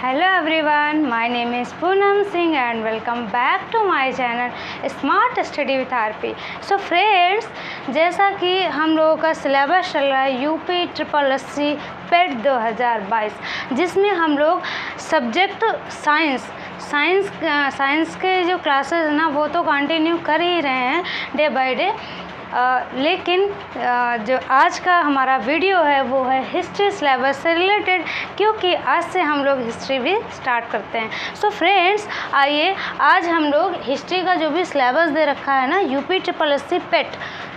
Hello everyone, my name is Poonam Singh and welcome back to my channel Smart Study with RP। So friends, जैसा कि हम लोगों का syllabus चल रहा है यूपी ट्रिपल एससी पेट 2022, जिसमें हम लोग सब्जेक्ट साइंस के जो क्लासेस हैं ना वो तो कंटिन्यू कर ही रहे हैं डे बाय डे, लेकिन जो आज का हमारा वीडियो है वो है हिस्ट्री सिलेबस से रिलेटेड, क्योंकि आज से हम लोग हिस्ट्री भी स्टार्ट करते हैं। सो फ्रेंड्स, आइए आज हम लोग हिस्ट्री का जो भी सिलेबस दे रखा है ना यूपी ट्रिपल एससी पेट,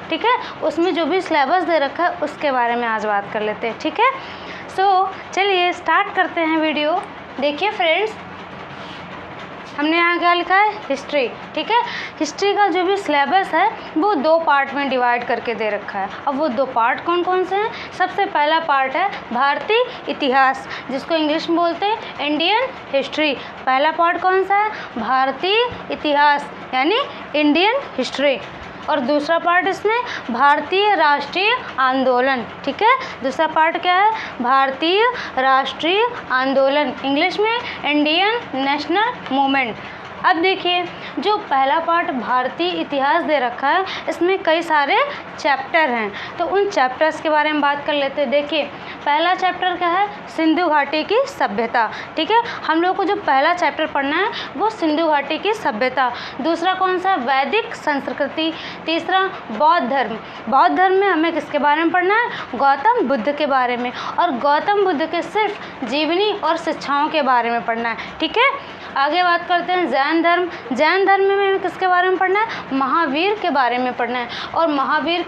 ठीक है, उसमें जो भी सिलेबस दे रखा है उसके बारे में आज बात कर लेते हैं, ठीक है। सो चलिए स्टार्ट करते हैं वीडियो। देखिए फ्रेंड्स, हमने यहाँ क्या लिखा है, हिस्ट्री, ठीक है। हिस्ट्री का जो भी सिलेबस है वो 2 पार्ट में डिवाइड करके दे रखा है। अब वो 2 पार्ट कौन कौन से हैं? सबसे पहला पार्ट है भारतीय इतिहास, जिसको इंग्लिश में बोलते हैं इंडियन हिस्ट्री। पहला पार्ट कौन सा है? भारतीय इतिहास यानी इंडियन हिस्ट्री। और दूसरा पार्ट इसमें भारतीय राष्ट्रीय आंदोलन, ठीक है। दूसरा पार्ट क्या है? भारतीय राष्ट्रीय आंदोलन, इंग्लिश में इंडियन नेशनल मूवमेंट। अब देखिए, जो पहला पार्ट भारतीय इतिहास दे रखा है इसमें कई सारे चैप्टर हैं, तो उन चैप्टर्स के बारे में बात कर लेते हैं। देखिए, पहला चैप्टर क्या है? सिंधु घाटी की सभ्यता, ठीक है। हम लोग को जो पहला चैप्टर पढ़ना है वो सिंधु घाटी की सभ्यता। दूसरा कौन सा? वैदिक संस्कृति। तीसरा बौद्ध धर्म। बौद्ध धर्म में हमें किसके बारे में पढ़ना है? गौतम बुद्ध के बारे में, और गौतम बुद्ध के सिर्फ जीवनी और शिक्षाओं के बारे में पढ़ना है, ठीक है। आगे बात करते हैं जैन धर्म। जैन धर्म में हमें किसके बारे में पढ़ना है? महावीर के बारे में पढ़ना है। और महावीर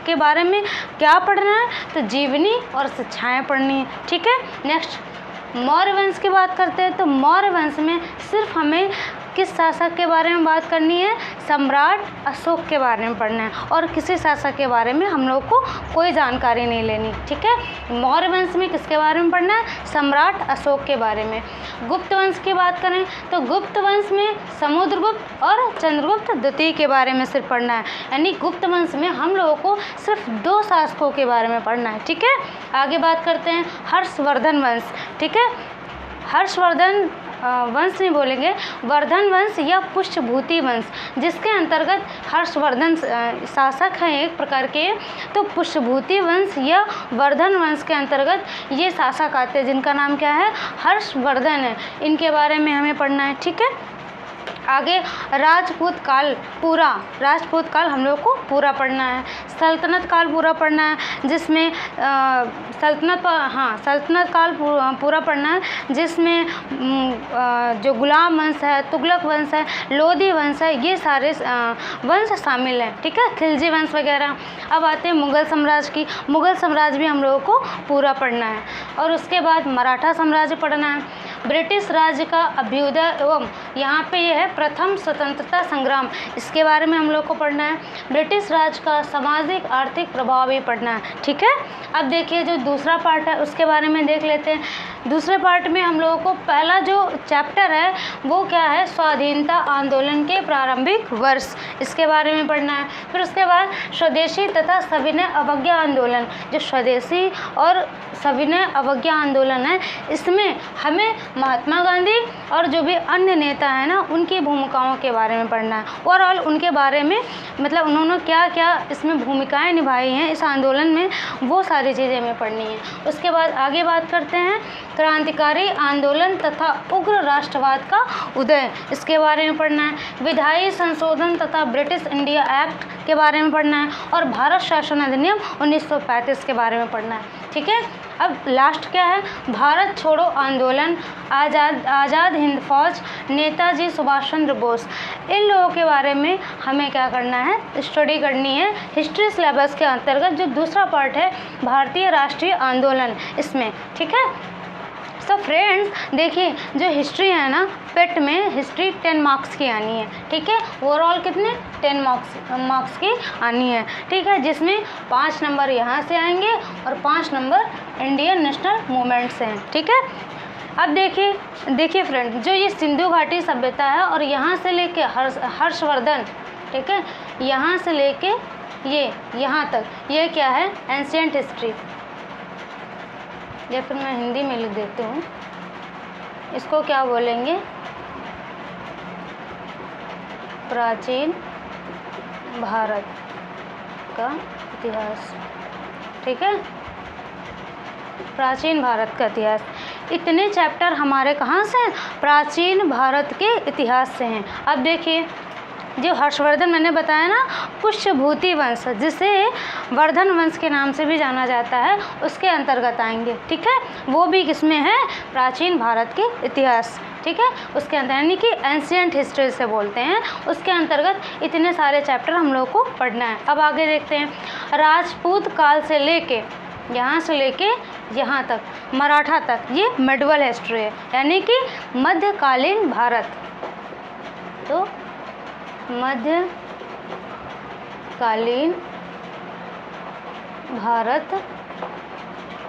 के बारे में क्या पढ़ना है? तो जीवनी और शिक्षाएं पढ़नी है, ठीक है। नेक्स्ट मौर्य वंश की बात करते हैं, तो मौर्य वंश में सिर्फ हमें किस शासक के बारे में बात करनी है? सम्राट अशोक के बारे में पढ़ना है, और किसी शासक के बारे में हम लोग को कोई जानकारी नहीं लेनी, ठीक है। मौर्य वंश में किसके बारे में पढ़ना है? सम्राट अशोक के बारे में। गुप्त वंश की बात करें तो गुप्त वंश में समुद्रगुप्त और चंद्रगुप्त द्वितीय के बारे में सिर्फ पढ़ना है, यानी गुप्त वंश में हम लोगों को सिर्फ 2 शासकों के बारे में पढ़ना है, ठीक है। आगे बात करते हैं हर्षवर्धन वंश, ठीक है। हर्षवर्धन वंश नहीं बोलेंगे, वर्धन वंश या पुष्यभूति वंश, जिसके अंतर्गत हर्षवर्धन शासक हैं एक प्रकार के, तो पुष्यभूति वंश या वर्धन वंश के अंतर्गत ये शासक आते हैं जिनका नाम क्या है? हर्षवर्धन है। इनके बारे में हमें पढ़ना है, ठीक है। आगे राजपूत काल हम लोग को पूरा पढ़ना है। सल्तनत काल पूरा पढ़ना है, जिसमें सल्तनत काल पूरा पढ़ना है, जिसमें जो गुलाम वंश है, तुगलक वंश है, लोधी वंश है, ये सारे वंश शामिल हैं, ठीक है, खिलजी वंश वगैरह। अब आते हैं मुग़ल साम्राज्य की। मुग़ल साम्राज्य भी हम लोगों को पूरा पढ़ना है। और उसके बाद मराठा साम्राज्य पढ़ना है। ब्रिटिश राज्य का अभ्युदय एवं यहाँ पे ये है प्रथम स्वतंत्रता संग्राम, इसके बारे में हम लोग को पढ़ना है। ब्रिटिश राज का सामाजिक आर्थिक प्रभाव भी पढ़ना है, ठीक है। अब देखिए, जो दूसरा पार्ट है उसके बारे में देख लेते हैं। दूसरे पार्ट में हम लोगों को पहला जो चैप्टर है वो क्या है? स्वाधीनता आंदोलन के प्रारंभिक वर्ष, इसके बारे में पढ़ना है। फिर उसके बाद स्वदेशी तथा सविनय अवज्ञा आंदोलन, जो स्वदेशी और सविनय अवज्ञा आंदोलन है, इसमें हमें महात्मा गांधी और जो भी अन्य नेता हैं ना उनकी भूमिकाओं के बारे में पढ़ना है। ओवरऑल उनके बारे में, मतलब उन्होंने क्या क्या इसमें भूमिकाएं निभाई हैं इस आंदोलन में, वो सारी चीज़ें हमें पढ़नी है। उसके बाद आगे बात करते हैं क्रांतिकारी आंदोलन तथा उग्र राष्ट्रवाद का उदय, इसके बारे में पढ़ना है। विधायी संशोधन तथा ब्रिटिश इंडिया एक्ट के बारे में पढ़ना है। और भारत शासन अधिनियम 1935 के बारे में पढ़ना है, ठीक है। अब लास्ट क्या है? भारत छोड़ो आंदोलन, आज़ाद हिंद फौज, नेताजी सुभाष चंद्र बोस, इन लोगों के बारे में हमें क्या करना है? स्टडी करनी है हिस्ट्री सिलेबस के अंतर्गत, जो दूसरा पार्ट है भारतीय राष्ट्रीय आंदोलन, इसमें, ठीक है। तो फ्रेंड्स देखिए, जो हिस्ट्री है ना पेट में हिस्ट्री 10 मार्क्स की आनी है, ठीक है। ओवरऑल कितने? 10 मार्क्स की आनी है, ठीक है, जिसमें 5 नंबर यहाँ से आएंगे और 5 नंबर इंडियन नेशनल मूवमेंट से हैं, ठीक है। अब देखिए फ्रेंड, जो ये सिंधु घाटी सभ्यता है और यहाँ से लेके हर्षवर्धन, ठीक है, यहाँ से लेके ये यहाँ तक, ये क्या है? Ancient history. या फिर मैं हिंदी में लिख देती हूँ। इसको क्या बोलेंगे? प्राचीन भारत का इतिहास। ठीक है, प्राचीन भारत का इतिहास। इतने चैप्टर हमारे कहाँ से हैं? प्राचीन भारत के इतिहास से हैं। अब देखिए, जो हर्षवर्धन मैंने बताया ना, पुष्यभूति वंश, जिसे वर्धन वंश के नाम से भी जाना जाता है, उसके अंतर्गत आएंगे। ठीक है, वो भी किसमें है? प्राचीन भारत के इतिहास। ठीक है, उसके अंदर यानी कि एंशियंट हिस्ट्री से बोलते हैं, उसके अंतर्गत इतने सारे चैप्टर हम लोग को पढ़ना है। अब आगे देखते हैं। राजपूत काल से लेके, यहाँ से लेके यहाँ तक, मराठा तक, ये मिडवल हिस्ट्री है, यानी कि मध्यकालीन भारत। तो मध्यकालीन भारत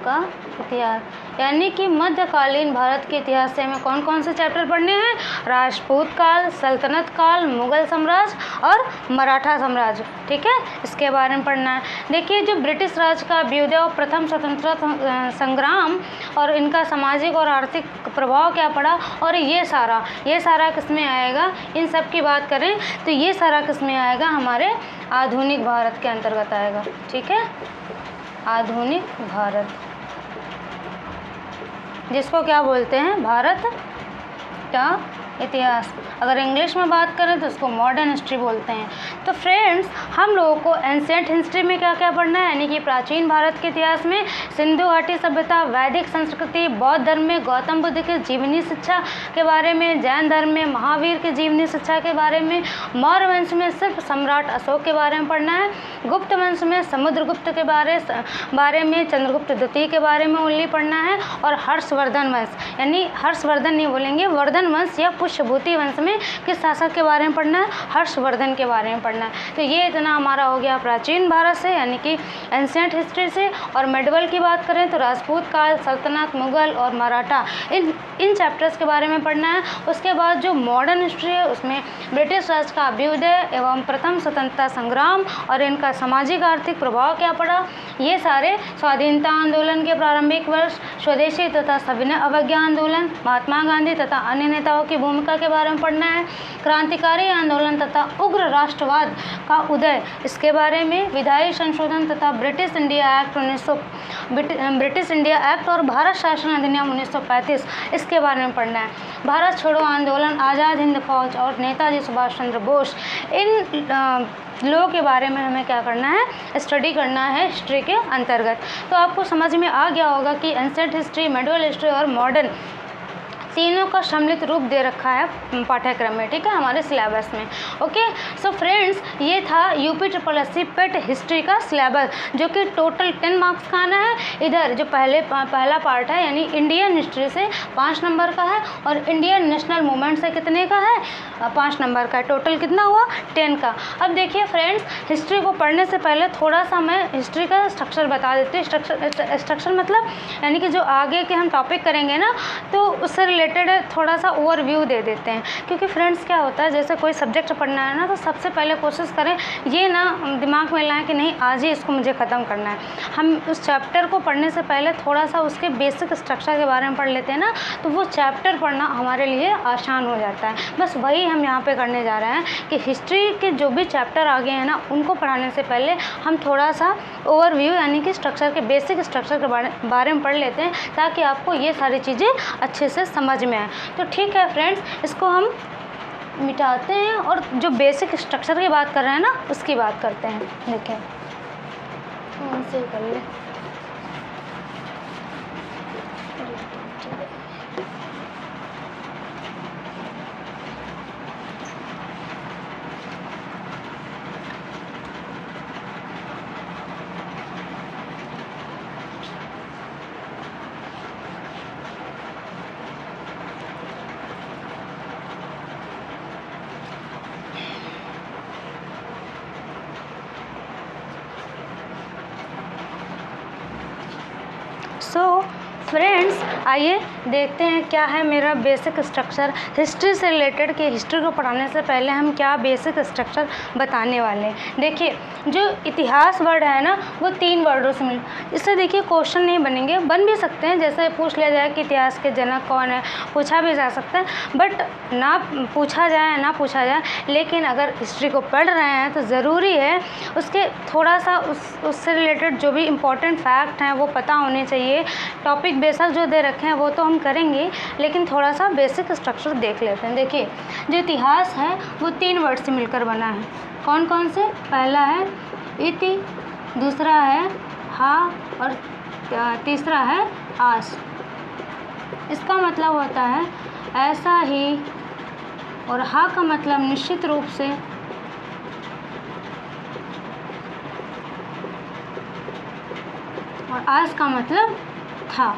का इतिहास, यानी कि मध्यकालीन भारत के इतिहास से हमें कौन कौन से चैप्टर पढ़ने हैं? राजपूत काल, सल्तनत काल, मुगल साम्राज्य और मराठा साम्राज्य। ठीक है, इसके बारे में पढ़ना है। देखिए, जो ब्रिटिश राज का अभ्युदय और प्रथम स्वतंत्रता संग्राम और इनका सामाजिक और आर्थिक प्रभाव क्या पड़ा, और ये सारा किस में आएगा? इन सब की बात करें तो ये सारा किस में आएगा? हमारे आधुनिक भारत के अंतर्गत आएगा। ठीक है, आधुनिक भारत, जिसको क्या बोलते हैं? भारत का इतिहास। अगर इंग्लिश में बात करें तो उसको मॉडर्न हिस्ट्री बोलते हैं। तो फ्रेंड्स, हम लोगों को एंशिएंट हिस्ट्री में क्या क्या पढ़ना है, यानी कि प्राचीन भारत के इतिहास में सिंधु घाटी सभ्यता, वैदिक संस्कृति, बौद्ध धर्म में गौतम बुद्ध के जीवनी शिक्षा के बारे में, जैन धर्म में महावीर के जीवनी शिक्षा के बारे में, मौर्य वंश में सिर्फ सम्राट अशोक के बारे में पढ़ना है, गुप्त वंश में समुद्रगुप्त के बारे में, चंद्रगुप्त द्वितीय के बारे में ओनली पढ़ना है, और हर्षवर्धन वंश, यानी हर्षवर्धन नहीं बोलेंगे, वर्धन वंश या पुष्यभूति वंश में किस शासक के बारे में पढ़ना है? हर्षवर्धन के बारे में पढ़ना है। तो ये इतना हमारा हो गया प्राचीन भारत से, यानी कि एंशिएंट हिस्ट्री से। और मिडवल की बात करें तो राजपूत काल, सल्तनत, मुगल और मराठा, इन चैप्टर्स के बारे में पढ़ना है। उसके बाद जो मॉडर्न हिस्ट्री है उसमें ब्रिटिश राज का अभ्युदय एवं प्रथम स्वतंत्रता संग्राम और इनका सामाजिक आर्थिक प्रभाव क्या पड़ा, ये सारे, स्वाधीनता आंदोलन के प्रारंभिक वर्ष, स्वदेशी तथा सविनय अवज्ञा आंदोलन, महात्मा गांधी तथा अन्य नेताओं की भूमिका के बारे में पढ़ना है, क्रांतिकारी आंदोलन तथा उग्र राष्ट्रवाद का उदय, इसके बारे में, विधायी संशोधन तथा ब्रिटिश इंडिया एक्ट और भारत शासन अधिनियम 1935, इसके बारे में पढ़ना है। भारत छोड़ो आंदोलन, आज़ाद हिंद फौज और नेताजी सुभाष चंद्र बोस, इन लोगों के बारे में हमें क्या करना है? स्टडी करना है हिस्ट्री के अंतर्गत। तो आपको समझ में आ गया होगा कि एंशिएंट हिस्ट्री, मिडवल हिस्ट्री और मॉडर्न, तीनों का सम्मिलित रूप दे रखा है पाठ्यक्रम में। ठीक है, हमारे सिलेबस में। ओके, सो फ्रेंड्स, ये था UPSSC पेट हिस्ट्री का सिलेबस, जो कि टोटल 10 मार्क्स का आना है। इधर जो पहला पार्ट है, यानी इंडियन हिस्ट्री से 5 नंबर का है, और इंडियन नेशनल मूवमेंट से कितने का है? 5 नंबर का। टोटल कितना हुआ? 10 का। अब देखिए फ्रेंड्स, हिस्ट्री को पढ़ने से पहले थोड़ा सा मैं हिस्ट्री का स्ट्रक्चर बता देती हूँ। स्ट्रक्चर मतलब यानी कि जो आगे के हम टॉपिक करेंगे ना, तो उससे रिलेटेड थोड़ा सा ओवरव्यू दे देते हैं। क्योंकि फ्रेंड्स क्या होता है, जैसे कोई सब्जेक्ट पढ़ना है ना, तो सबसे पहले कोशिश करें ये ना दिमाग में लाएं कि नहीं आज ही इसको मुझे ख़त्म करना है। हम उस चैप्टर को पढ़ने से पहले थोड़ा सा उसके बेसिक स्ट्रक्चर के बारे में पढ़ लेते हैं ना, तो वो चैप्टर पढ़ना हमारे लिए आसान हो जाता है। बस वही हम यहाँ पे करने जा रहे हैं कि हिस्ट्री के जो भी चैप्टर आगे हैं ना, उनको पढ़ाने से पहले हम थोड़ा सा ओवरव्यू यानी कि स्ट्रक्चर के बेसिक स्ट्रक्चर के बारे में पढ़ लेते हैं, ताकि आपको ये सारी चीज़ें अच्छे से समझ में आए। तो ठीक है फ्रेंड्स, इसको हम मिटाते हैं और जो बेसिक स्ट्रक्चर की बात कर रहे हैं ना, उसकी बात करते हैं। देखिए, ऐसे कर ले। सो फ्रेंड्स आइए देखते हैं क्या है मेरा बेसिक स्ट्रक्चर हिस्ट्री से रिलेटेड। कि हिस्ट्री को पढ़ाने से पहले हम क्या बेसिक स्ट्रक्चर बताने वाले हैं। देखिए जो इतिहास वर्ड है ना वो 3 वर्डों से मिल, इससे देखिए क्वेश्चन नहीं बनेंगे, बन भी सकते हैं, जैसे पूछ लिया जाए कि इतिहास के जनक कौन है, पूछा भी जा सकता है, बट ना पूछा जाए ना पूछा जाए, लेकिन अगर हिस्ट्री को पढ़ रहे हैं तो ज़रूरी है उसके थोड़ा सा उससे रिलेटेड जो भी इम्पोर्टेंट फैक्ट हैं वो पता होने चाहिए। टॉपिक बेसिक जो दे रखे हैं वो तो हम करेंगे, लेकिन थोड़ा सा बेसिक स्ट्रक्चर देख लेते हैं। देखिए जो इतिहास है वो 3 वर्ड से मिलकर बना है। कौन कौन से? पहला है इति, दूसरा है हा और तीसरा है आस। इसका मतलब होता है ऐसा ही, और हा का मतलब निश्चित रूप से, और आस का मतलब था।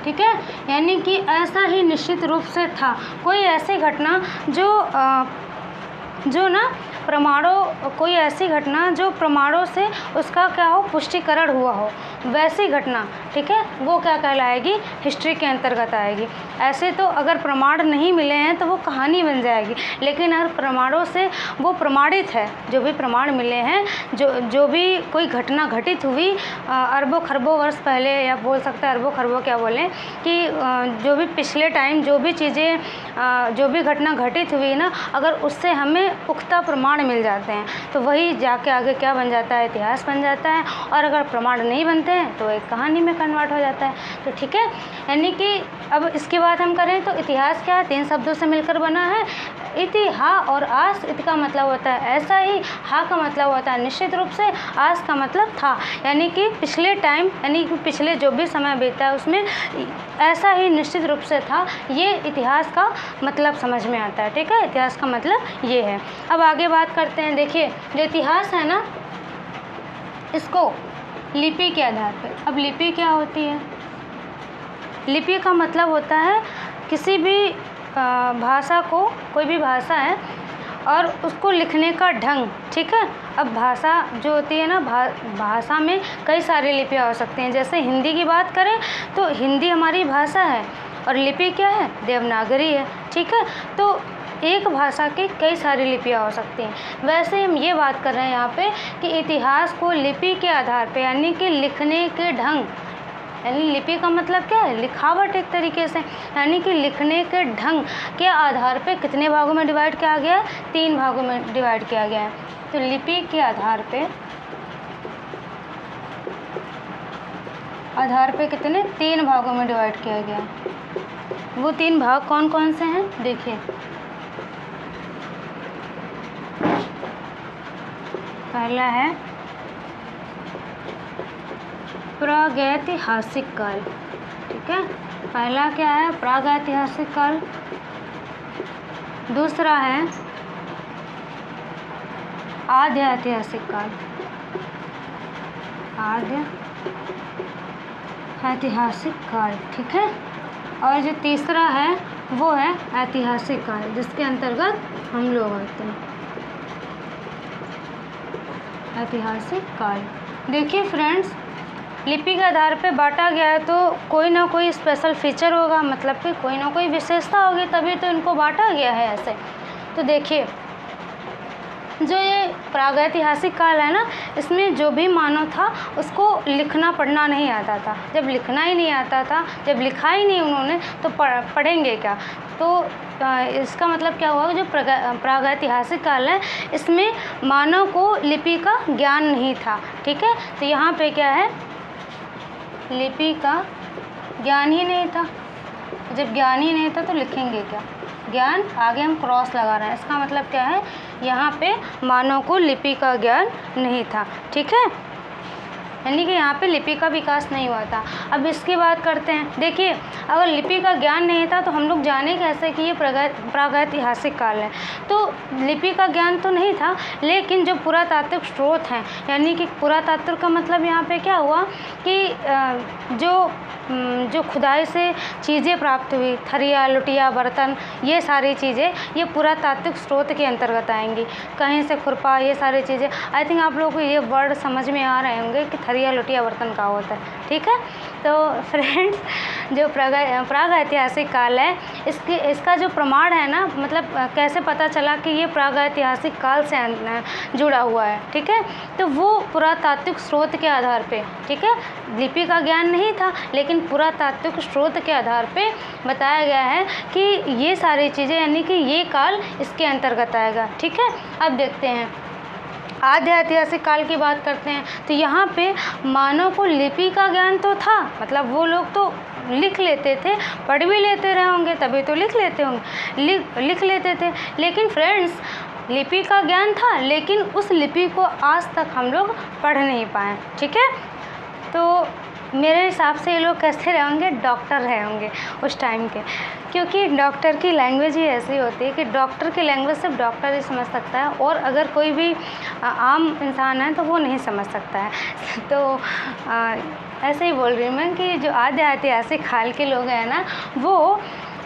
ठीक है, यानी कि ऐसा ही निश्चित रूप से था। कोई ऐसी घटना जो ना प्रमाणों, कोई ऐसी घटना जो प्रमाणों से उसका क्या हो, पुष्टिकरण हुआ हो, वैसी घटना, ठीक है, वो क्या कहलाएगी, हिस्ट्री के अंतर्गत आएगी। ऐसे तो अगर प्रमाण नहीं मिले हैं तो वो कहानी बन जाएगी, लेकिन अगर प्रमाणों से वो प्रमाणित है, जो भी प्रमाण मिले हैं, जो भी कोई घटना घटित हुई अरबों खरबों वर्ष पहले, या बोल सकते हैं अरबों खरबों क्या बोलें, कि जो भी पिछले टाइम जो भी चीज़ें, जो भी घटना घटित हुई ना, अगर उससे हमें पुख्ता प्रमाण मिल जाते हैं तो वही जाके आगे क्या बन जाता है, इतिहास बन जाता है। और अगर प्रमाण नहीं बनते हैं तो एक कहानी में कन्वर्ट हो जाता है। तो ठीक है, यानी कि अब इसके बाद हम करें तो इतिहास क्या है, 3 शब्दों से मिलकर बना है। इति, हा और आस। इति का मतलब होता है ऐसा ही, हा का मतलब होता है निश्चित रूप से, आस का मतलब था, यानी कि पिछले टाइम, यानी कि पिछले जो भी समय बीता है उसमें ऐसा ही निश्चित रूप से था। ये इतिहास का मतलब समझ में आता है। ठीक है, इतिहास का मतलब ये है। अब आगे बात करते हैं। देखिए जो इतिहास है ना, इसको लिपि के आधार पे, अब लिपि क्या होती है? लिपि का मतलब होता है किसी भी भाषा को, कोई भी भाषा है और उसको लिखने का ढंग। ठीक है, अब भाषा जो होती है ना, भाषा में कई सारी लिपियाँ हो सकती हैं। जैसे हिंदी की बात करें तो हिंदी हमारी भाषा है और लिपि क्या है, देवनागरी है। ठीक है, तो एक भाषा की कई सारी लिपियाँ हो सकती हैं। वैसे हम ये बात कर रहे हैं यहाँ पे कि इतिहास को लिपि के आधार पे, यानी कि लिखने के ढंग, यानी लिपि का मतलब क्या है, लिखावट एक तरीके से, यानी कि लिखने के ढंग के आधार पे कितने भागों में डिवाइड किया गया है, 3 भागों में डिवाइड किया गया है। तो लिपि के आधार पे कितने, 3 भागों में डिवाइड किया गया है। वो 3 भाग कौन कौन से हैं? देखिए पहला है प्रागैतिहासिक काल। ठीक है, पहला क्या है, प्रागैतिहासिक काल। दूसरा है आद्य ऐतिहासिक काल, आद्य ऐतिहासिक काल। ठीक है, और जो तीसरा है वो है ऐतिहासिक काल, जिसके अंतर्गत हम लोग आते हैं, ऐतिहासिक काल। देखिए फ्रेंड्स, लिपि के आधार पे बांटा गया है तो कोई ना कोई स्पेशल फीचर होगा, मतलब कि कोई ना कोई विशेषता होगी, तभी तो इनको बांटा गया है ऐसे। तो देखिए जो ये प्रागैतिहासिक काल है ना, इसमें जो भी मानव था उसको लिखना पढ़ना नहीं आता था। जब लिखना ही नहीं आता था, जब लिखा ही नहीं उन्होंने, तो पढ़ेंगे क्या? तो इसका मतलब क्या हुआ, जो प्रागैतिहासिक काल है इसमें मानव को लिपि का ज्ञान नहीं था। ठीक है, तो यहाँ पे क्या है, लिपि का ज्ञान ही नहीं था। जब ज्ञान ही नहीं था तो लिखेंगे क्या? ज्ञान, आगे हम क्रॉस लगा रहे हैं, इसका मतलब क्या है, यहाँ पे मानव को लिपि का ज्ञान नहीं था। ठीक है, यानी कि यहाँ पे लिपि का विकास नहीं हुआ था। अब इसकी बात करते हैं। देखिए अगर लिपि का ज्ञान नहीं था तो हम लोग जाने कैसे कि ये प्रागैतिहासिक काल है? तो लिपि का ज्ञान तो नहीं था, लेकिन जो पुरातात्विक स्रोत हैं, यानी कि पुरातात्विक का मतलब यहाँ पे क्या हुआ कि जो जो खुदाई से चीज़ें प्राप्त हुई, थरिया, लुटिया, बर्तन, ये सारी चीज़ें ये पुरातात्विक स्रोत के अंतर्गत आएंगी। कहीं से खुरपा, ये सारी चीज़ें, आई थिंक आप लोगों को ये वर्ड समझ में आ रहे होंगे कि थरिया, लुटिया, बर्तन का होता है। ठीक है, तो फ्रेंड्स जो प्राग ऐतिहासिक काल है, इसका जो प्रमाण है ना, मतलब कैसे पता चला कि ये प्राग ऐतिहासिक काल से जुड़ा हुआ है। ठीक है, तो वो पुरातात्विक स्रोत के आधार पे, ठीक है, लिपि का ज्ञान नहीं था लेकिन पुरातात्विक स्रोत के आधार पे बताया गया है कि ये सारी चीज़ें, यानी कि ये काल इसके अंतर्गत आएगा। ठीक है, अब देखते हैं आद्य ऐतिहासिक काल की बात करते हैं। तो यहाँ पे मानव को लिपि का ज्ञान तो था, मतलब वो लोग तो लिख लेते थे, पढ़ भी लेते रहे होंगे, तभी तो लिख लेते होंगे, लिख लेते थे। लेकिन फ्रेंड्स, लिपि का ज्ञान था लेकिन उस लिपि को आज तक हम लोग पढ़ नहीं पाए। ठीक है, तो मेरे हिसाब से ये लोग कैसे रहे होंगे, डॉक्टर रहे होंगे उस टाइम के, क्योंकि डॉक्टर की लैंग्वेज ही ऐसी होती है कि डॉक्टर की लैंग्वेज सिर्फ डॉक्टर ही समझ सकता है, और अगर कोई भी आम इंसान है तो वो नहीं समझ सकता है। तो ऐसे ही बोल रही हूँ मैं कि जो आद्य ऐतिहासिक काल के लोग हैं ना, वो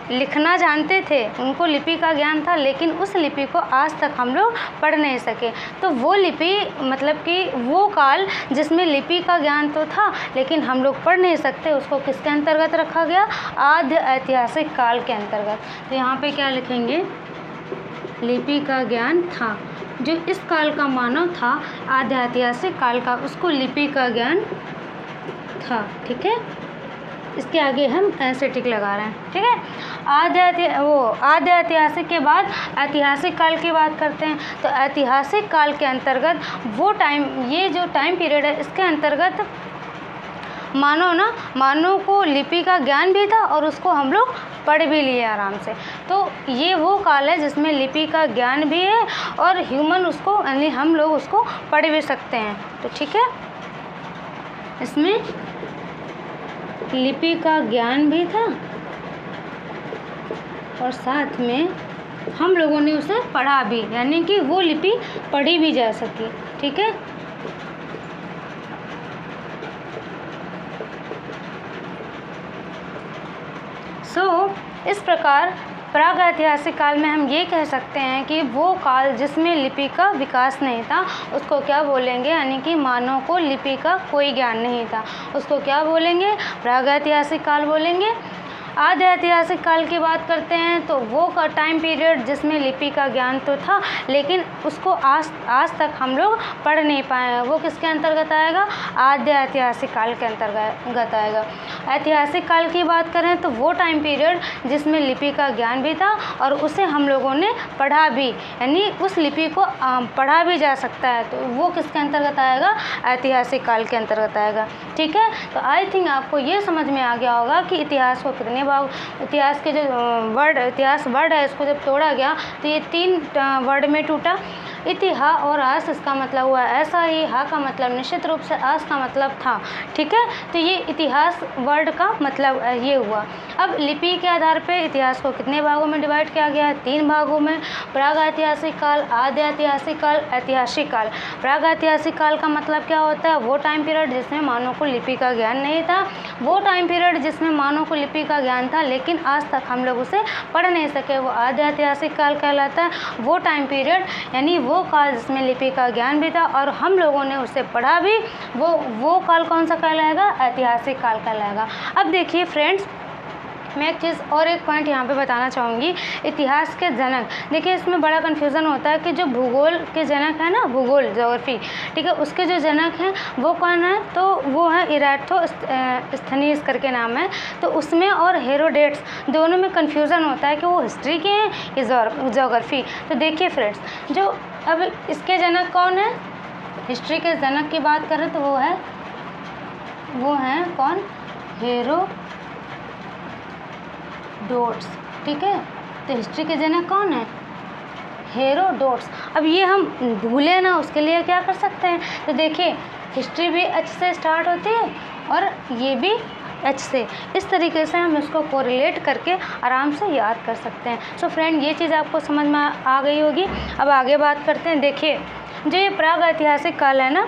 लिखना जानते थे, उनको लिपि का ज्ञान था, लेकिन उस लिपि को आज तक हम लोग पढ़ नहीं सके। तो वो लिपि, मतलब कि वो काल जिसमें लिपि का ज्ञान तो था लेकिन हम लोग पढ़ नहीं सकते, उसको किसके अंतर्गत रखा गया, आद्य ऐतिहासिक काल के अंतर्गत। तो यहाँ पे क्या लिखेंगे, लिपि का ज्ञान था, जो इस काल का मानव था आद्य ऐतिहासिक काल का, उसको लिपि का ज्ञान था। ठीक है, इसके आगे हम ऐसे टिक लगा रहे हैं। ठीक है, आद्य ऐतिहासिक के बाद ऐतिहासिक काल की बात करते हैं। तो ऐतिहासिक काल के अंतर्गत वो टाइम, ये जो टाइम पीरियड है, इसके अंतर्गत मानव को लिपि का ज्ञान भी था और उसको हम लोग पढ़ भी लिए आराम से। तो ये वो काल है जिसमें लिपि का ज्ञान भी है और ह्यूमन उसको, यानी हम लोग उसको पढ़ भी सकते हैं। तो ठीक है, इसमें लिपि का ज्ञान भी था और साथ में हम लोगों ने उसे पढ़ा भी, यानी कि वो लिपि पढ़ी भी जा सकी। ठीक है, इस प्रकार प्राग ऐतिहासिक काल में हम ये कह सकते हैं कि वो काल जिसमें लिपि का विकास नहीं था उसको क्या बोलेंगे, यानी कि मानव को लिपि का कोई ज्ञान नहीं था, उसको क्या बोलेंगे, प्राग ऐतिहासिक काल बोलेंगे। आद्य ऐतिहासिक काल की बात करते हैं तो वो का टाइम पीरियड जिसमें लिपि का ज्ञान तो था लेकिन उसको आज तक हम लोग पढ़ नहीं पाए हैं, वो किसके अंतर्गत आएगा, आद्य ऐतिहासिक काल के अंतर्गत आएगा। ऐतिहासिक काल की बात करें तो वो टाइम पीरियड जिसमें लिपि का ज्ञान भी था और उसे हम लोगों ने पढ़ा भी, यानी उस लिपि को पढ़ा भी जा सकता है, तो वो किसके अंतर्गत आएगा, ऐतिहासिक काल के अंतर्गत आएगा। ठीक है, तो आई थिंक आपको ये समझ में आ गया होगा कि इतिहास को कितने भाग, इतिहास के जो इतिहास वर्ड है इसको जब तोड़ा गया तो ये 3 वर्ड में टूटा। इतिहा और आस, इसका मतलब हुआ ऐसा ही, हा का मतलब निश्चित रूप से, आस का मतलब था। ठीक है, तो ये इतिहास वर्ड का मतलब ये हुआ। अब लिपि के आधार पे इतिहास को कितने भागों में डिवाइड किया गया है, 3 भागों में, प्राग ऐतिहासिक काल, आद्य ऐतिहासिक काल, ऐतिहासिक काल। प्राग ऐतिहासिक काल का मतलब क्या होता है, वो टाइम पीरियड जिसमें मानव को लिपि का ज्ञान नहीं था, वो टाइम पीरियड जिसमें मानव को लिपि का ज्ञान था लेकिन आज तक हम लोग उसे पढ़ नहीं सके, वो आद्य ऐतिहासिक काल कहलाता है। वो टाइम पीरियड यानी वो काल जिसमें लिपि का ज्ञान भी था और हम लोगों ने उसे पढ़ा भी, वो काल कौन सा कहलाएगा, ऐतिहासिक काल कहलाएगा। अब देखिए फ्रेंड्स, मैं एक चीज़ और एक पॉइंट यहाँ पे बताना चाहूँगी, इतिहास के जनक। देखिए इसमें बड़ा कन्फ्यूज़न होता है कि जो भूगोल के जनक है ना, भूगोल ज्योग्राफी, ठीक है, उसके जो जनक हैं वो कौन है, तो वो है इराटोस्थनीज करके नाम है। तो उसमें और हेरोडेट्स दोनों में कन्फ्यूज़न होता है कि वो हिस्ट्री के हैं या ज्योग्राफी। तो देखिए फ्रेंड्स, जो अब इसके जनक कौन है, हिस्ट्री के जनक की बात करें तो वो हैं कौन, हेरोडोट्स। ठीक है, तो हिस्ट्री के जनक कौन है, हेरोडोट्स। अब ये हम भूले ना, उसके लिए क्या कर सकते हैं, तो देखिए हिस्ट्री भी एच से स्टार्ट होती है और ये भी एच से, इस तरीके से हम इसको कोरिलेट करके आराम से याद कर सकते हैं। सो फ्रेंड, ये चीज़ आपको समझ में आ गई होगी। अब आगे बात करते हैं। देखिए जो ये प्राग ऐतिहासिक काल है ना,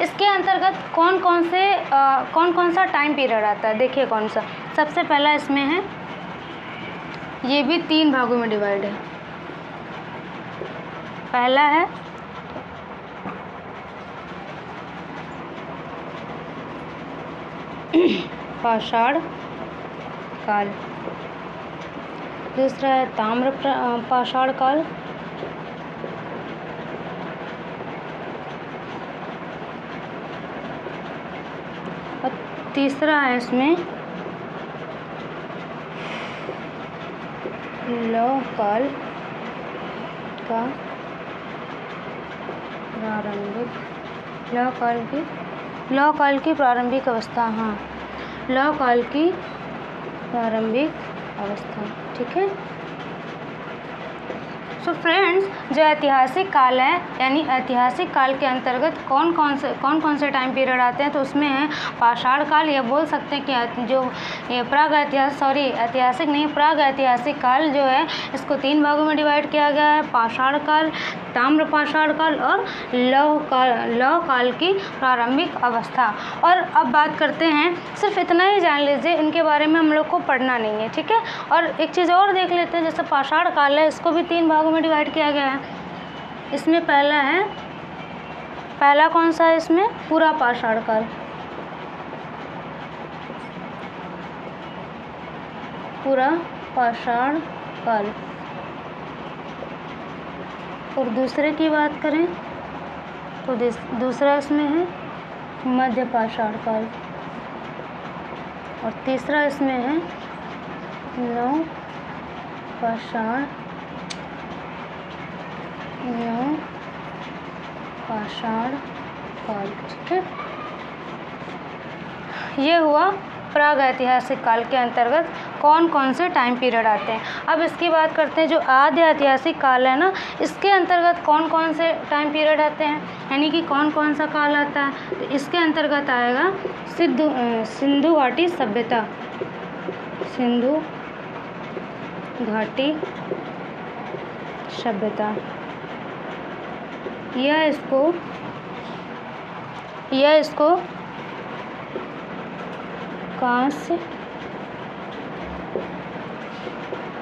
इसके अंतर्गत कौन कौन सा टाइम पीरियड आता है। देखिए कौन सा। सबसे पहला इसमें है, ये भी 3 भागों में डिवाइड है। पहला है पाषाण काल, दूसरा है ताम्र पाषाण काल, और तीसरा है इसमें लौह काल का प्रारंभिक, लौह काल की प्रारंभिक अवस्था। हाँ, लौह काल की प्रारंभिक अवस्था, ठीक है। सो फ्रेंड्स, जो ऐतिहासिक काल है, यानी ऐतिहासिक काल के अंतर्गत कौन कौन से टाइम पीरियड आते हैं, तो उसमें है पाषाण काल, या बोल सकते हैं कि जो ये ऐतिहासिक नहीं, प्राग ऐतिहासिक काल जो है, इसको 3 भागों में डिवाइड किया गया है। पाषाण काल, ताम्र पाषाण काल और लौह काल की प्रारंभिक अवस्था। और अब बात करते हैं, सिर्फ इतना ही जान लीजिए, इनके बारे में हम लोग को पढ़ना नहीं है, ठीक है। और एक चीज़ और देख लेते हैं, जैसे पाषाण काल है, इसको भी 3 भागों में डिवाइड किया गया है। इसमें पहला कौन सा है इसमें, पूरा पाषाण काल, पूरा पाषाण काल। और दूसरे की बात करें तो दूसरा इसमें है मध्य पाषाण काल, और तीसरा इसमें है लौह पाषाण काल, ठीक है। ये हुआ प्राग ऐतिहासिक काल के अंतर्गत कौन कौन से टाइम पीरियड आते हैं। अब इसकी बात करते हैं, जो आद्य ऐतिहासिक काल है ना, इसके अंतर्गत कौन कौन से टाइम पीरियड आते हैं, यानी कि कौन कौन सा काल आता है। तो इसके अंतर्गत आएगा सिंधु घाटी सभ्यता, सिंधु घाटी सभ्यता, यह इसको कांस्य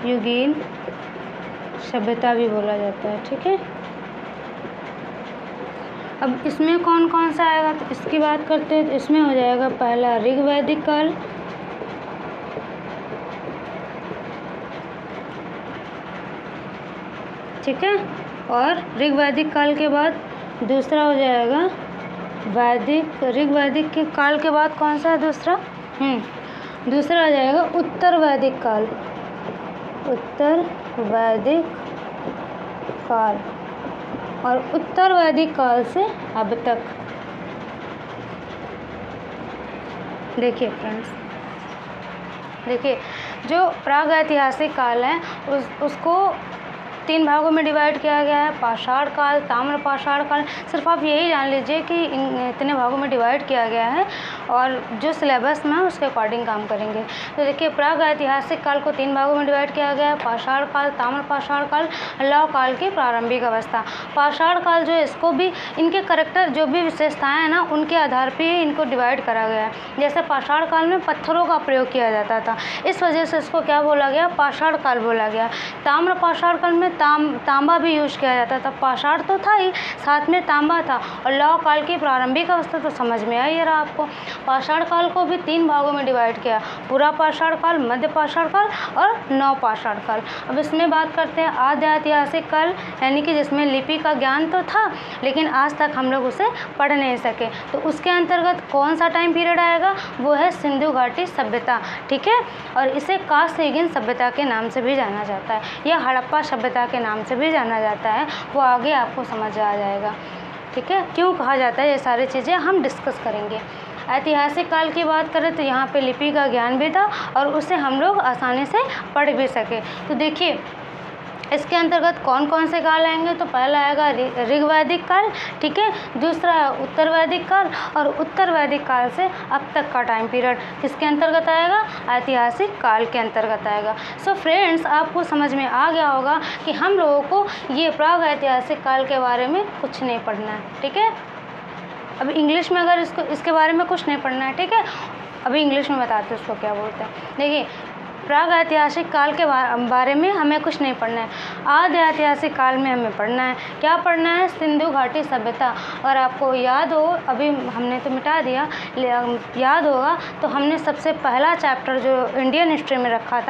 युगीन सभ्यता भी बोला जाता है, ठीक है। अब इसमें कौन कौन सा आएगा, तो इसकी बात करते हैं, तो इसमें हो जाएगा पहला ऋग्वैदिक काल, ठीक है। और ऋग्वैदिक काल के बाद दूसरा हो जाएगा ऋग्वैदिक के काल के बाद कौन सा है दूसरा, दूसरा आ जाएगा उत्तर वैदिक काल, उत्तर वैदिक काल। और उत्तर वैदिक काल से अब तक देखिए फ्रेंड्स, देखिए जो प्राग ऐतिहासिक काल है उसको 3 भागों में डिवाइड किया गया है, पाषाण काल, ताम्र पाषाण काल। सिर्फ आप यही जान लीजिए कि इतने भागों में डिवाइड किया गया है, और जो सिलेबस में है उसके अकॉर्डिंग काम करेंगे। तो देखिए, प्राग ऐतिहासिक काल को 3 भागों में डिवाइड किया गया है, पाषाण काल, ताम्र पाषाण काल, लौह काल की प्रारंभिक अवस्था। पाषाण काल जो है, इसको भी इनके करैक्टर जो भी विशेषताएँ हैं ना, उनके आधार पर ही इनको डिवाइड करा गया है। जैसे पाषाण काल में पत्थरों का प्रयोग किया जाता था, इस वजह से इसको क्या बोला गया, पाषाण काल बोला गया। ताम्र पाषाण काल में तांबा भी यूज़ किया जाता था, पाषाण तो था ही, साथ में तांबा था। और लौह काल की प्रारंभिक अवस्था तो समझ में आई रहा आपको। पाषाण काल को भी 3 भागों में डिवाइड किया, पूरा पाषाण काल, मध्य पाषाण काल और नव पाषाण काल। अब इसमें बात करते हैं आद्य ऐतिहासिक काल, यानी कि जिसमें लिपि का ज्ञान तो था लेकिन आज तक हम लोग उसे पढ़ नहीं सके। तो उसके अंतर्गत कौन सा टाइम पीरियड आएगा, वो है सिंधु घाटी सभ्यता, ठीक है। और इसे कांस्य युगीन सभ्यता के नाम से भी जाना जाता है, या हड़प्पा सभ्यता के नाम से भी जाना जाता है। वो आगे आपको समझ आ जाएगा, ठीक है। क्यों कहा जाता है, ये सारी चीज़ें हम डिस्कस करेंगे। ऐतिहासिक काल की बात करें तो यहाँ पे लिपि का ज्ञान भी था और उसे हम लोग आसानी से पढ़ भी सके। तो देखिए इसके अंतर्गत कौन कौन से काल आएंगे, तो पहला आएगा ऋग्वैदिक काल, ठीक है। दूसरा है उत्तर वैदिक काल, और उत्तर वैदिक काल से अब तक का टाइम पीरियड किसके अंतर्गत आएगा, ऐतिहासिक काल के अंतर्गत आएगा। सो फ्रेंड्स, आपको समझ में आ गया होगा कि हम लोगों को ये प्राग ऐतिहासिक काल के बारे में कुछ नहीं पढ़ना है, ठीक है। अब इंग्लिश में अगर इसके बारे में कुछ नहीं पढ़ना है, ठीक है, अभी इंग्लिश में बताते हैं उसको क्या बोलते हैं। देखिए, प्राग ऐतिहासिक काल के बारे में हमें कुछ नहीं पढ़ना है, आद्य ऐतिहासिक काल में हमें पढ़ना है। क्या पढ़ना है? सिंधु घाटी सभ्यता। अगर आपको याद हो, अभी हमने तो मिटा दिया, याद होगा तो हमने सबसे पहला चैप्टर जो इंडियन हिस्ट्री में रखा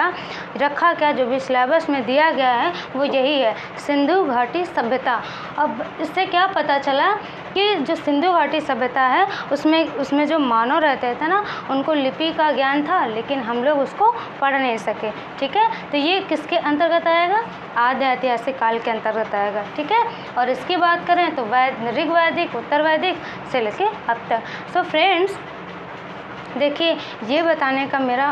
क्या, जो भी सिलेबस में दिया गया है वो यही है, सिंधु घाटी सभ्यता। अब इससे क्या पता चला कि जो सिंधु घाटी सभ्यता है उसमें जो मानव रहते थे ना, उनको लिपि का ज्ञान था, लेकिन हम लोग उसको पढ़ नहीं सके, ठीक है। तो ये किसके अंतर्गत आएगा? आद्य ऐतिहासिक काल के अंतर्गत आएगा, ठीक है। और इसकी बात करें तो ऋग वैदिक, उत्तर वैदिक से लेके अब तक। सो फ्रेंड्स, देखिए, ये बताने का मेरा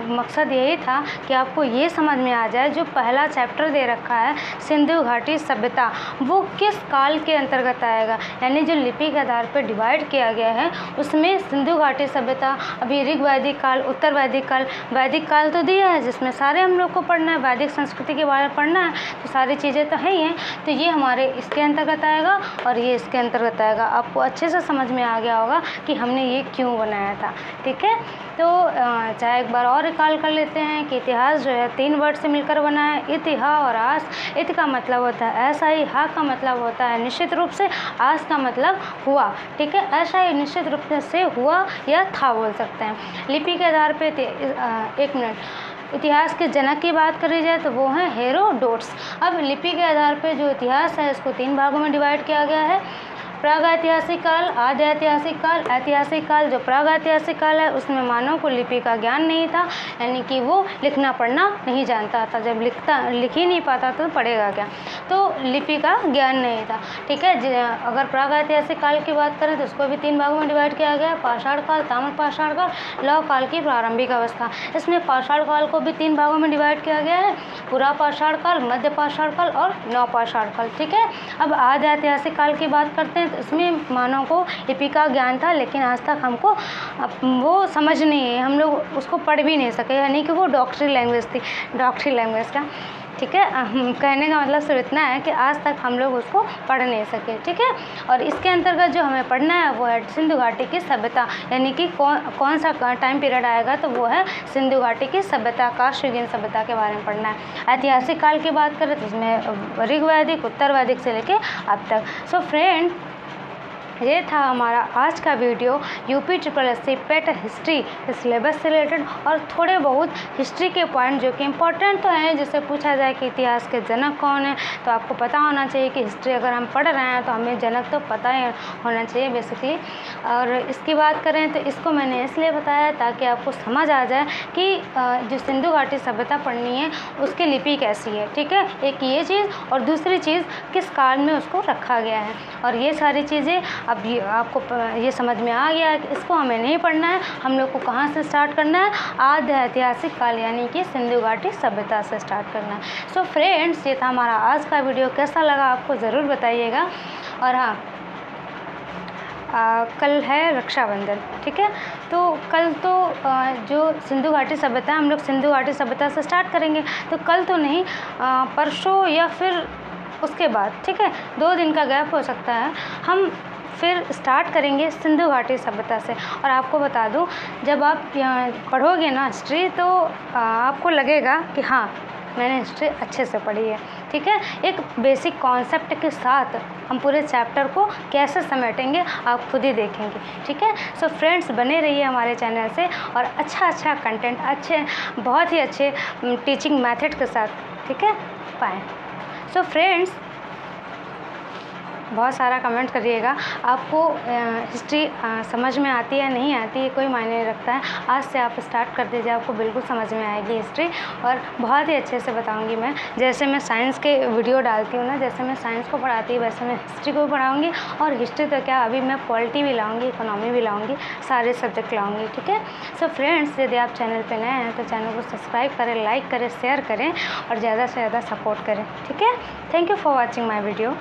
मकसद यही था कि आपको ये समझ में आ जाए, जो पहला चैप्टर दे रखा है सिंधु घाटी सभ्यता, वो किस काल के अंतर्गत आएगा, यानी जो लिपि के आधार पर डिवाइड किया गया है उसमें सिंधु घाटी सभ्यता, अभी ऋग वैदिक काल, उत्तर वैदिक काल, वैदिक काल तो दिया है जिसमें सारे हम लोग को पढ़ना है, वैदिक संस्कृति के बारे में पढ़ना है, तो सारी चीज़ें तो है ही हैं। तो ये हमारे इसके अंतर्गत आएगा और ये इसके अंतर्गत आएगा। आपको अच्छे से समझ में आ गया होगा कि हमने ये क्यों बनाया था, ठीक है। तो चाहे एक बार और रिकॉल कर लेते हैं कि इतिहास जो है 3 वर्ड से मिलकर बना है, इतिहा और आस। इत का मतलब होता है ऐसा ही, हा का मतलब होता है निश्चित रूप से, आस का मतलब हुआ, ठीक है, ऐसा ही निश्चित रूप से हुआ या था बोल सकते हैं। लिपि के आधार पे 1 मिनट, इतिहास के जनक की बात करी जाए तो वो हैं हेरोडोटस। अब लिपि के आधार पे जो इतिहास है इसको 3 भागों में डिवाइड किया गया है, प्राग ऐतिहासिक काल, आद्य ऐतिहासिक काल। ऐतिहासिक काल जो प्राग ऐतिहासिक काल है उसमें मानव को लिपि का ज्ञान नहीं था, यानी कि वो लिखना पढ़ना नहीं जानता था। जब लिख ही नहीं पाता तो पढ़ेगा क्या, तो लिपि का ज्ञान नहीं था, ठीक है। अगर प्राग ऐतिहासिक काल की बात करें तो उसको भी 3 भागों में डिवाइड किया गया है, पाषाण काल, ताम्र पाषाण काल, लौह काल की प्रारंभिक अवस्था। इसमें पाषाण काल को भी 3 भागों में डिवाइड किया गया है, पुरा पाषाण काल, मध्य पाषाण काल और नव पाषाण काल, ठीक है। अब आद्य ऐतिहासिक काल की बात करते हैं तो इसमें मानव को लिपि का ज्ञान था, लेकिन आज तक हमको वो समझ नहीं है, हम लोग उसको पढ़ भी नहीं सके, यानी कि वो डॉक्टरी लैंग्वेज थी, डॉक्टरी लैंग्वेज का, ठीक है। कहने का मतलब सिर्फ इतना है कि आज तक हम लोग उसको पढ़ नहीं सके, ठीक है। और इसके अंतर्गत जो हमें पढ़ना है वो है सिंधु घाटी की सभ्यता, यानी कि कौन सा टाइम पीरियड आएगा, तो वो है सिंधु घाटी की सभ्यता, काष्ठयुगीन सभ्यता के बारे में पढ़ना है। ऐतिहासिक काल की बात करें तो इसमें ऋग वैदिक, उत्तर वैदिक से लेके अब तक। सो फ्रेंड, ये था हमारा आज का वीडियो यूपी SSSC पेट हिस्ट्री सिलेबस से रिलेटेड, और थोड़े बहुत हिस्ट्री के पॉइंट जो कि इम्पोर्टेंट तो हैं, जिससे पूछा जाए कि इतिहास के जनक कौन है, तो आपको पता होना चाहिए कि हिस्ट्री अगर हम पढ़ रहे हैं तो हमें जनक तो पता ही होना चाहिए बेसिकली। और इसकी बात करें तो इसको मैंने इसलिए बताया ताकि आपको समझ आ जाए कि जो सिंधु घाटी सभ्यता पढ़नी है उसकी लिपि कैसी है, ठीक है। एक ये चीज़, और दूसरी चीज़ किस काल में उसको रखा गया है, और ये सारी चीज़ें अब ये आपको ये समझ में आ गया है कि इसको हमें नहीं पढ़ना है, हम लोग को कहाँ से स्टार्ट करना है, आद्य ऐतिहासिक काल यानी कि सिंधु घाटी सभ्यता से स्टार्ट करना है। सो फ्रेंड्स, ये था हमारा आज का वीडियो, कैसा लगा आपको ज़रूर बताइएगा। और हाँ, कल है रक्षाबंधन, ठीक है, तो कल तो जो सिंधु घाटी सभ्यता है, हम लोग सिंधु घाटी सभ्यता से स्टार्ट करेंगे, तो कल तो नहीं, परसों या फिर उसके बाद, ठीक है, 2 दिन का गैप हो सकता है, हम फिर स्टार्ट करेंगे सिंधु घाटी सभ्यता से। और आपको बता दूं, जब आप पढ़ोगे ना हिस्ट्री तो आपको लगेगा कि हाँ, मैंने हिस्ट्री अच्छे से पढ़ी है, ठीक है। एक बेसिक कॉन्सेप्ट के साथ हम पूरे चैप्टर को कैसे समेटेंगे आप खुद ही देखेंगे, ठीक है। सो फ्रेंड्स, बने रहिए हमारे चैनल से, और अच्छा कंटेंट, बहुत ही अच्छे टीचिंग मेथड के साथ, ठीक है, पाएँ। सो फ्रेंड्स, बहुत सारा कमेंट करिएगा, आपको हिस्ट्री समझ में आती है नहीं आती है, कोई मायने नहीं रखता है। आज से आप स्टार्ट कर दीजिए, आपको बिल्कुल समझ में आएगी हिस्ट्री, और बहुत ही अच्छे से बताऊंगी मैं। जैसे मैं साइंस के वीडियो डालती हूँ ना, जैसे मैं साइंस को पढ़ाती हूँ वैसे मैं हिस्ट्री को भी पढ़ाऊँगी, और हिस्ट्री तो क्या, अभी मैं पॉलिटी भी लाऊँगी, इकोनॉमी भी लाऊँगी, सारे सब्जेक्ट लाऊँगी, ठीक है। सो फ्रेंड्स, यदि आप चैनल पर नए हैं तो चैनल को सब्सक्राइब करें, लाइक करें, शेयर करें, और ज़्यादा से ज़्यादा सपोर्ट करें, ठीक है। Thank you for watching my video.